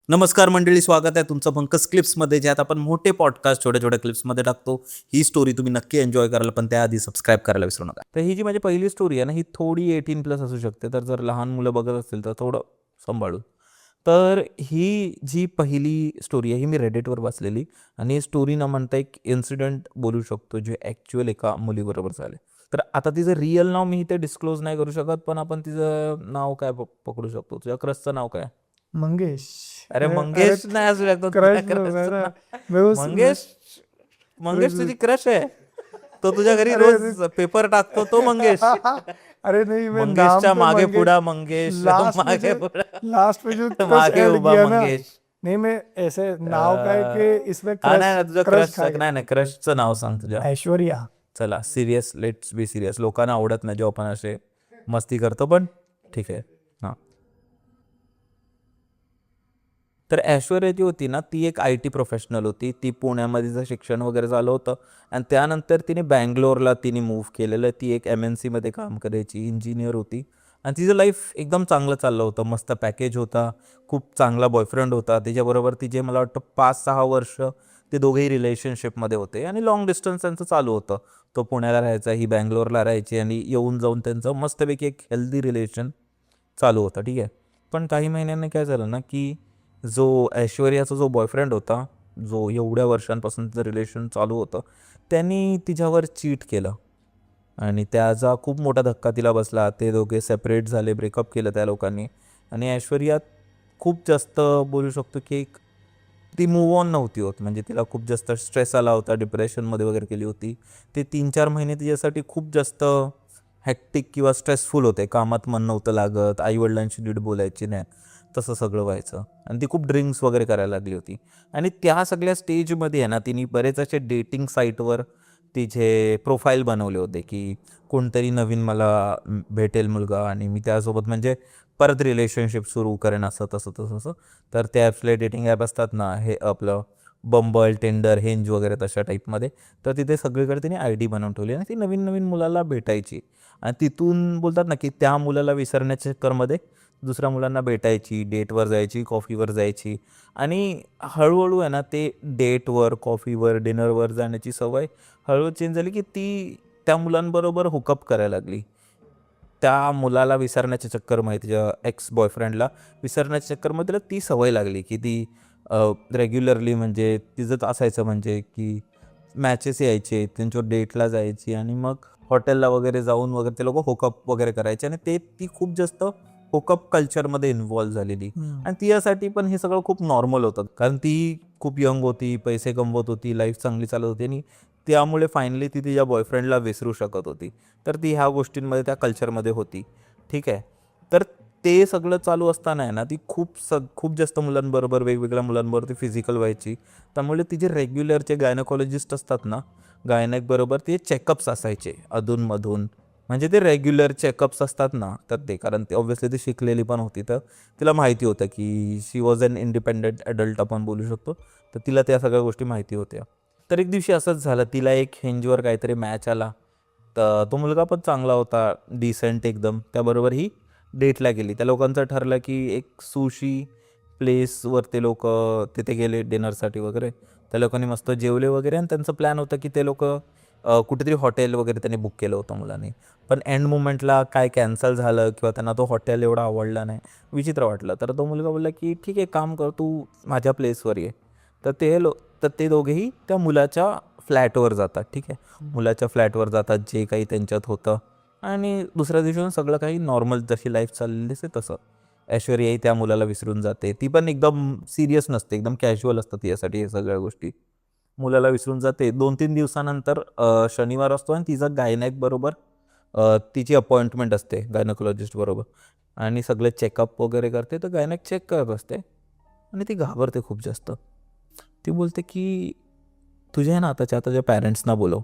नमस्कार मंडळी, स्वागत आहे तुमचं पंकज क्लिप्समध्ये, ज्यात आपण मोठे पॉडकास्ट छोट्या छोट्या क्लिप्समध्ये टाकतो. ही स्टोरी तुम्ही नक्की एन्जॉय कराल, पण त्याआधी सबस्क्राईब करायला विसरू नका. तर ही जी माझी पहिली स्टोरी आहे ना, ही थोडी 18+ असू शकते, तर जर लहान मुलं बघत असतील तर थोडं सांभाळून. तर ही जी पहिली स्टोरी आहे ही मी रेडिटवर वाचलेली, आणि स्टोरी न म्हणता एक इन्सिडेंट बोलू शकतो जे ॲक्च्युअल एका मुलीबरोबर झाले. तर आता तिचं रिअल नाव मी इथे डिस्क्लोज नाही करू शकत, पण आपण तिचं नाव काय पकडू शकतो? तुझ्या क्रशचं नाव काय? मंगेश. अरे अरे मंगेश नाही असू शकतो. क्रश तुझ्या crushचं मेरा नाव. मैं उस मंगेश मंगेश तुझी क्रश आहे. तो तुझ्या घरी अरे रोज पेपर टाकतो तो मंगेश. अरे नहीं, मैं नाम मंगेशच्या तो मागे मंगेश, पुढा मंगेश, लास्ट में मागे जो पुढा क्रश मागे ऐड उभा किया ना. मंगेश. नहीं, मैं ऐसे नाव का है कि इसमें हा क्रश नाही तुझं क्रश क्रश नाही नाही, क्रशचं नाव सांग तुझ्या. ऐश्वर्या. चला सिरियस, लेट्स बी सिरियस. लोकांना आवडत नाही जेव्हा आपण असे मस्ती करतो, पण ठीक आहे. हां, तर ऐश्वर्या जी होती ना, ती एक IT प्रोफेशनल होती. ती पुण्यामध्ये तिचं शिक्षण वगैरे झालं होतं, आणि त्यानंतर तिने बँगलोरला मूव्ह केलेलं. ती एक MNCमध्ये काम करायची, इंजिनियर होती, आणि तिचं लाईफ एकदम चांगलं चाललं होतं. मस्त पॅकेज होता, खूप चांगला बॉयफ्रेंड होता. तिच्याबरोबर तिचे मला वाटतं 5-6 वर्ष ते दोघेही रिलेशनशिपमध्ये होते, आणि लाँग डिस्टन्स त्यांचं चालू होतं. तो पुण्याला राहायचा, ही बँगलोरला राहायची, आणि येऊन जाऊन त्यांचं मस्तपैकी एक हेल्दी रिलेशन चालू होतं. ठीक आहे. पण काही महिन्यांनी काय झालं ना, की जो ऐश्वर्याचा जो बॉयफ्रेंड होता, जो एवढ्या वर्षांपासून तिचं रिलेशन चालू होतं, त्यांनी तिच्यावर चीट केलं, आणि त्याचा खूप मोठा धक्का तिला बसला. ते दोघे सेपरेट झाले, ब्रेकअप केलं त्या लोकांनी. आणि ऐश्वर्या खूप जास्त बोलू शकतो की ती मूव्ह ऑन नव्हती होत. म्हणजे तिला खूप जास्त स्ट्रेस आला होता, डिप्रेशनमध्ये वगैरे गेली होती. ते 3-4 महिने तिच्यासाठी खूप जास्त हॅक्टिक किंवा स्ट्रेसफुल होते. कामात मन नव्हतं लागत, आईवडिलांशी नीट बोलायची नाही, तसं सगळं व्हायचं. आणि ती खूप ड्रिंक्स वगैरे करायला लागली होती. आणि त्या सगळ्या स्टेजमध्ये आहे ना, तिने बरेच असे डेटिंग साईटवर तिचे प्रोफाईल बनवले होते, की कोणतरी नवीन मला भेटेल मुलगा, आणि मी त्यासोबत म्हणजे परत रिलेशनशिप सुरू करेन, असं तसं तसं तसं. तर त्या ॲप्सले डेटिंग ॲप असतात ना, हे आपलं बंबल, टेंडर, हेंज वगैरे तशा टाईपमध्ये. तर तिथे सगळीकडे तिने ID बनवून ठेवली, आणि ती नवीन नवीन मुलाला भेटायची. आणि तिथून बोलतात ना, की त्या मुलाला विसरण्याच्या चक्करमध्ये दुसऱ्या मुलांना भेटायची, डेटवर जायची, कॉफीवर जायची. आणि हळूहळू आहे ना, ते डेटवर, कॉफीवर, डिनरवर जाण्याची सवय हळूहळू चेंज झाली, की ती त्या मुलांबरोबर हुकअप करायला लागली. त्या मुलाला विसरण्याच्या चक्करमध्ये, तिच्या एक्स बॉयफ्रेंडला विसरण्याच्या चक्करमध्ये तिला ती सवय लागली, की ती रेग्युलरली, म्हणजे तिचं असायचं म्हणजे की मॅचेस यायचे, त्यांच्यावर डेटला जायची, आणि मग हॉटेलला वगैरे जाऊन वगैरे ते लोकं होकअप वगैरे करायचे, आणि ती खूप जास्त होकअप कल्चरमध्ये इन्व्हॉल्व झालेली. आणि तिच्यासाठी पण हे सगळं खूप नॉर्मल होतं, कारण ती खूप यंग होती, पैसे कमवत होती, लाईफ चांगली चालत होती, आणि त्यामुळे फायनली ती तिच्या बॉयफ्रेंडला विसरू शकत होती. तर ती ह्या गोष्टींमध्ये, त्या कल्चरमध्ये होती. ठीक आहे. तर ते सगळं चालू असताना आहे ना, ती खूप जास्त मुलांबरोबर, वेगवेगळ्या मुलांबरोबर ती फिजिकल व्हायची. त्यामुळे तिचे रेग्युलरचे गायनोकॉलॉजिस्ट असतात ना, गायनेकबरोबर ते चेकअप्स असायचे अधूनमधून. म्हणजे ते रेग्युलर चेकअप्स असतात ना, तर ते, कारण ती ऑब्व्हियसली ती शिकलेली पण होती, तर तिला माहिती होतं की शी वॉज अन इंडिपेंडंट ॲडल्ट आपण बोलू शकतो. तर तिला त्या सगळ्या गोष्टी माहिती होत्या. तर एक दिवशी असंच झालं, तिला एक हिंजवर काहीतरी मॅच आला. तर तो मुलगा पण चांगला होता, डिसेंट एकदम. त्याबरोबर ही डेटला गेली. त्या लोकांचं ठरलं की एक सुशी प्लेसवर ते लोकं तिथे गेले डिनरसाठी वगैरे. त्या लोकांनी मस्त जेवले वगैरे, आणि त्यांचं प्लॅन होतं की ते लोकं कुठेतरी हॉटेल वगैरे त्यांनी बुक केलं होतं मुलांनी. पण एंड मोमेंटला काय कॅन्सल झालं, किंवा त्यांना तो हॉटेल एवढा आवडला नाही, विचित्र वाटलं. तर तो मुलगा बोलला की ठीक आहे, काम कर, तू माझ्या प्लेसवर ये. तर ते दोघेही त्या मुलाच्या फ्लॅटवर जातात. ठीक आहे. मुलाच्या फ्लॅटवर जातात, जे काही त्यांच्यात होतं, आणि दुसऱ्या दिवशी सगळं काही नॉर्मल, जशी लाईफ चाललेली असते तसं. ऐश्वर्याही त्या मुलाला विसरून जाते. ती पण एकदम सिरियस नसते, एकदम कॅज्युअल असतं तिच्यासाठी हे सगळ्या गोष्टी. मुलाला विसरून जाते. 2-3 दिवसानंतर शनिवार असतो, आणि तिचा गायनॅक बरोबर तिची अपॉइंटमेंट असते गायनोकॉलॉजिस्ट बरोबर, आणि सगळे चेकअप वगैरे करते. तर गायनॅक चेक करत असते, आणि ती घाबरते खूप जास्त. ती बोलते की तुझ्या ना आताच्या तुझ्या पॅरेंट्सना बोलव.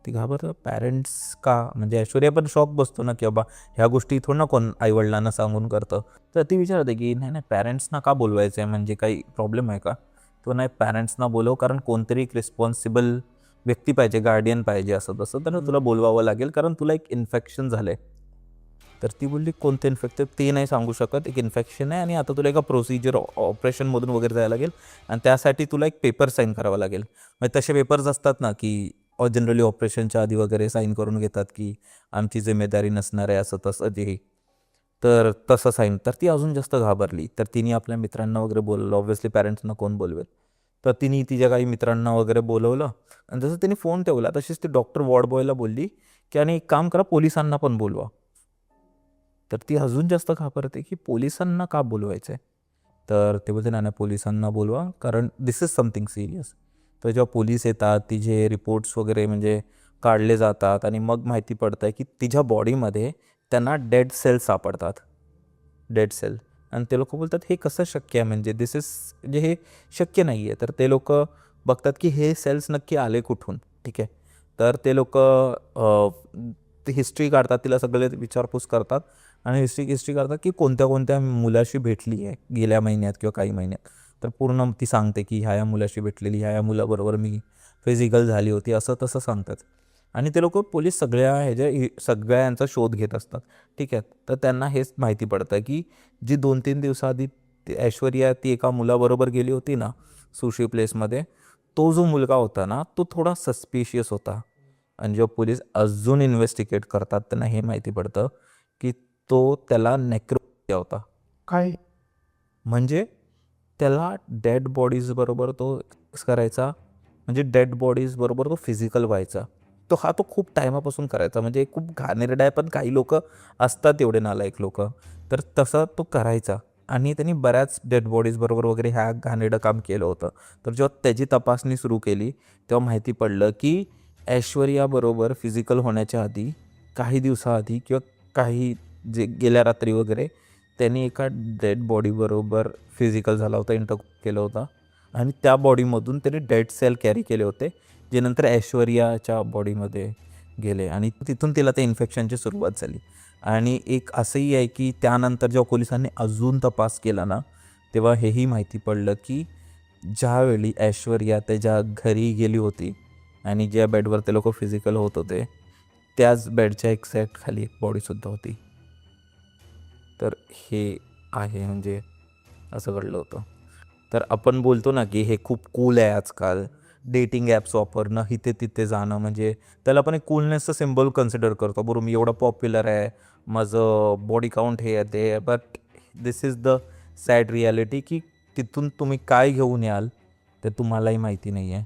ती घाबरतं, पॅरेंट्स का? म्हणजे ऐश्वर्या पण शॉक बसतो ना, की बाबा ह्या गोष्टी थोडं ना कोण आईवडिलांना सांगून करतं. तर ती विचारते की नाही नाही, पॅरेंट्सना का बोलवायचं आहे, म्हणजे काही प्रॉब्लेम आहे का? तो नाही, पॅरेंट्सना बोलव, कारण कोणतरी एक रिस्पॉन्सिबल व्यक्ती पाहिजे, गार्डियन पाहिजे, असं तसं. तर तुला बोलवावं लागेल, कारण तुला एक इन्फेक्शन झालं आहे. तर ती बोलली कोणतं इन्फेक्शन ते नाही सांगू शकत, एक इन्फेक्शन आहे आणि आता तुला एका प्रोसिजर ऑपरेशनमधून वगैरे जायला लागेल आणि त्यासाठी तुला एक पेपर साईन करावा लागेल. म्हणजे तसे पेपर्स असतात ना की जनरली ऑपरेशनच्या आधी वगैरे साईन करून घेतात की आमची जिम्मेदारी नसणार आहे असं तसं जे. तर तसं साईन. तर ती अजून जास्त घाबरली. तर तिने आपल्या मित्रांना वगैरे बोलवलं. ऑब्व्हियसली पॅरेंट्सना कोण बोलवेल. तर तिने तिच्या काही मित्रांना वगैरे बोलवलं आणि जसं तिने फोन ठेवला तशीच ती डॉक्टर वॉर्ड बॉयला बोलली की आणि एक काम करा, पोलिसांना पण बोलवा. तर ती अजून जास्त घाबरते की पोलिसांना का बोलवायचं आहे. तर ते बोलते नाही नाही, पोलिसांना बोलवा कारण दिस इज समथिंग सिरियस. तर जेव्हा पोलीस येतात तिचे रिपोर्ट्स वगैरे म्हणजे काढले जातात आणि मग माहिती पडतं आहे की तिच्या बॉडीमध्ये त्यांना डेड सेल्स सापडतात. Dead cell. आणि ते लोक बोलतात हे कसं शक्य आहे, म्हणजे दिस इज म्हणजे हे शक्य नाही आहे. तर ते लोक बघतात की हे सेल्स नक्की आले कुठून. ठीक आहे. तर ते लोक ते हिस्ट्री काढतात, तिला सगळे विचारपूस करतात आणि हिस्ट्री करतात की कोणत्या कोणत्या मुलाशी भेटली आहे गेल्या महिन्यात किंवा काही महिन्यात. तर पूर्ण ती सांगते की ह्या मुलाशी भेटलेली, ह्या मुलाबरोबर मी फिजिकल झाली होती, असं तसं सांगतात. आणि ते लोक पोलीस सगळ्यांचा शोध घेत असतात. ठीक आहे. तर त्यांना हेच माहिती पडतं की जी 2-3 दिवसाआधी ऐश्वर्या ती एका मुलाबरोबर गेली होती ना सुशी प्लेसमध्ये, तो जो मुलगा होता ना तो थोडा सस्पिशियस होता. आणि जेव्हा पोलीस अजून इन्व्हेस्टिगेट करतात त्यांना हे माहिती पडतं की तो त्याला नेक्रोफिलिया होता. काय? म्हणजे त्याला डेड बॉडीज बरोबर तो सेक्स करायचा, म्हणजे डेड बॉडीज बरोबर तो फिजिकल व्हायचा. तो खूप टायमापासून करायचा, म्हणजे खूप घाणेरडा आहे पण काही लोक असतात एवढे नालायक लोक. तर तसं तो करायचा आणि त्यांनी बऱ्याच डेड बॉडीज बरोबर वगैरे ह्या घाणेरडं काम केलं होतं. तर जेव्हा त्याची तपासणी सुरू केली तेव्हा माहिती पडलं की ऐश्वर्याबरोबर फिजिकल होण्याच्या आधी काही दिवसाआधी किंवा काही जे गेल्या रात्री वगैरे त्यांनी एका डेड बॉडीबरोबर फिजिकल झाला होता, इंटरकोर्स केलं होतं आणि त्या बॉडीमधून त्याने डेड सेल कॅरी केले होते जे नंतर ऐश्वर्याच्या बॉडीमध्ये गेले आणि तिथून तिला त्या इन्फेक्शनची सुरुवात झाली. आणि एक असंही आहे की त्यानंतर जेव्हा पोलिसांनी अजून तपास केला ना तेव्हा हेही माहिती पडलं की ज्यावेळी ऐश्वर्या त्याच्या घरी गेली होती आणि ज्या बेडवर ते लोक फिजिकल होत होते त्याच बेडच्या एक्झॅक्ट खाली एक बॉडीसुद्धा होती. तर हे आहे म्हणजे असं घडलं होतं. तर आपण बोलतो ना की हे खूप कूल आहे आजकाल, डेटिंग ॲप्स वापरणं, इथे तिथे जाणं, म्हणजे त्याला पण एक कूलनेसचं सिम्बॉल कन्सिडर करतो. बरोबर मी एवढा पॉप्युलर आहे, माझं बॉडी काउंट हे आहे ते आहे, but this is the sad reality की तिथून तुम्ही काय घेऊन याल ते तुम्हालाही माहिती नाही आहे.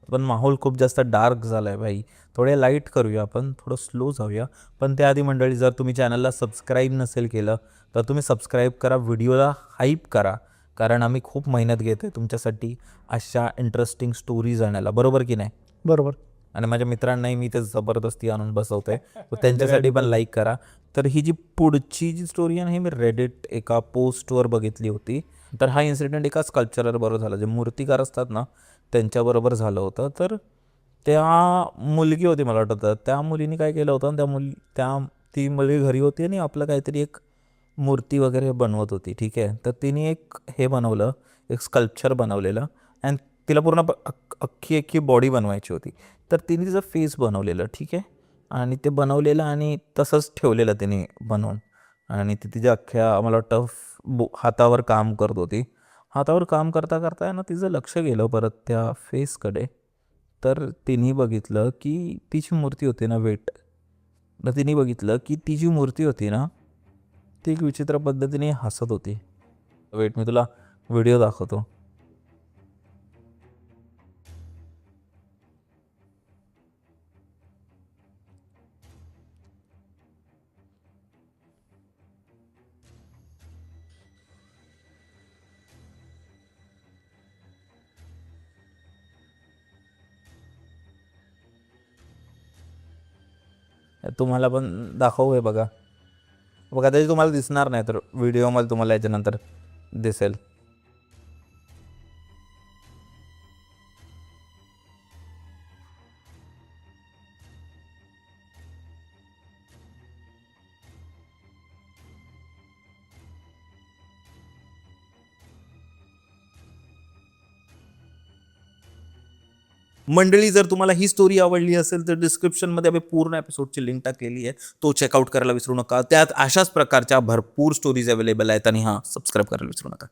पण माहोल खूप जास्त डार्क झाला आहे भाई. थोडे लाईट करूया आपण, थोडं स्लो जाऊया. पण त्याआधी मंडळी, जर तुम्ही चॅनलला सबस्क्राईब नसेल केलं तर तुम्ही सबस्क्राईब करा, व्हिडिओला हाईप करा, कारण आम्ही खूप मेहनत घेतो आहे तुमच्यासाठी अशा इंटरेस्टिंग स्टोरीज आणायला, बरोबर की नाही. बरोबर. आणि माझ्या मित्रांनाही मी ते जबरदस्ती आणून बसवतो आहे, तर त्यांच्यासाठी पण लाईक करा. तर ही जी पुढची जी स्टोरी आहे ना, ही मी रेडिट एका पोस्टवर बघितली होती. तर हा इन्सिडेंट एका स्कल्पचरर बरोबर झाला, जे मूर्तिकार असतात ना त्यांच्याबरोबर झालं होतं. तर त्या मुलगी होती मला वाटतं, त्या मुलीने काय केलं होतं, ती मुलगी घरी होती आणि आपलं काहीतरी एक मूर्ती वगैरे बनवत होती. ठीक आहे. तर तिने एक हे बनवलं, एक स्कल्पचर बनवलेलं आणि तिला पूर्ण अख्खी बॉडी बनवायची होती. तर तिने तिचं फेस बनवलेलं. ठीक आहे. आणि ते बनवलेलं आणि तसंच ठेवलेलं तिने बनवून आणि ती तिच्या अख्ख्या मला वाटतं हातावर काम करत होती. हातावर काम करता करता आहे ना तिचं लक्ष गेलं परत त्या फेसकडे. तर तिने बघितलं की ती जी मूर्ती होती ना तर तिने बघितलं की ती जी मूर्ती होती ना ती एक विचित्र पद्धतीने हसत होती. वेट, मी तुला व्हिडिओ दाखवतो. तुम्हाला पण दाखवू हे बघा. बघा त्याची तुम्हाला दिसणार नाही, तर व्हिडिओमध्ये तुम्हाला याच्यानंतर दिसेल. मंडळी, जर तुम्हाला ही स्टोरी आवडली असेल तर डिस्क्रिप्शनमध्ये आम्ही पूर्ण एपिसोडची लिंक टाकलेली आहे, तो चेकआउट करायला विसरू नका. त्यात अशाच प्रकारच्या भरपूर स्टोरीज अवेलेबल आहेत. आणि हां, सबस्क्राईब करायला विसरू नका.